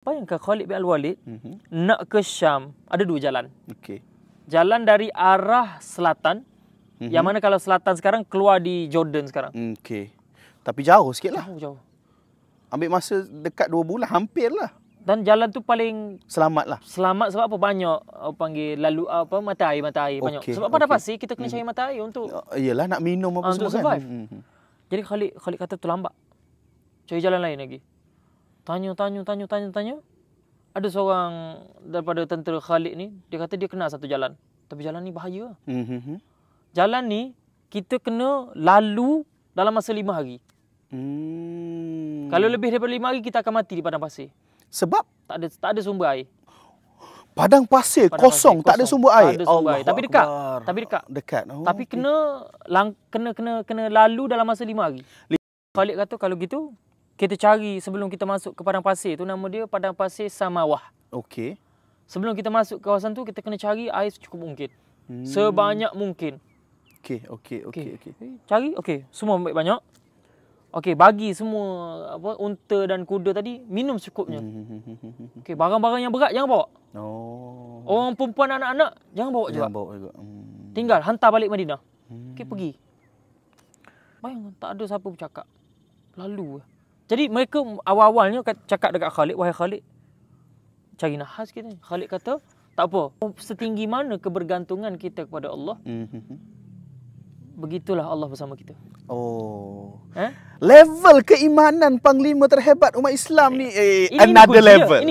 Bayangkan Khalid bin Al-Walid nak ke Syam, ada dua jalan. Okey. Jalan dari arah selatan, yang mana kalau selatan sekarang keluar di Jordan sekarang. Okey. Tapi jauh sikit lah. Jauh. Ambil masa dekat 2 bulan, hampir lah. Dan jalan tu paling Selamat lah. selamat sebab apa? Banyak panggil lalu mata air banyak. Sebab pada pasir kita kena cari mata air untuk Iyalah nak minum apa semua untuk survive. kan. Jadi Khalid kata terlambat. Cari jalan lain lagi. Tanya. Ada seorang daripada tentera Khalid ni, dia kata dia kenal satu jalan. Tapi jalan ni bahaya. Jalan ni kita kena lalu dalam masa 5 hari. Kalau lebih daripada 5 hari kita akan mati di padang pasir. Sebab tak ada sumber air. Padang pasir kosong, tak ada sumber air. Tak ada sumber air. Tapi dekat. Dekat. Tapi kena lalu dalam masa 5 hari. Khalid kata kalau gitu kita cari sebelum kita masuk ke padang pasir tu, nama dia padang pasir Samawah. Okey. Sebelum kita masuk ke kawasan tu kita kena cari air secukup mungkin. Sebanyak mungkin. Okey. Cari, semua ambil banyak. Okey, bagi semua unta dan kuda tadi minum secukupnya. Okey, barang-barang yang berat jangan bawa. Orang perempuan, anak-anak jangan bawa juga. Tinggal hantar balik Madinah. Okey, pergi. Bayangkan tak ada siapa bercakap. Lalu. Jadi mereka awal-awalnya cakap dekat Khalid, wahai Khalid, cari nahas kita. Khalid kata, tak apa. Setinggi mana kebergantungan kita kepada Allah, begitulah Allah bersama kita. Level keimanan panglima terhebat umat Islam ni another level.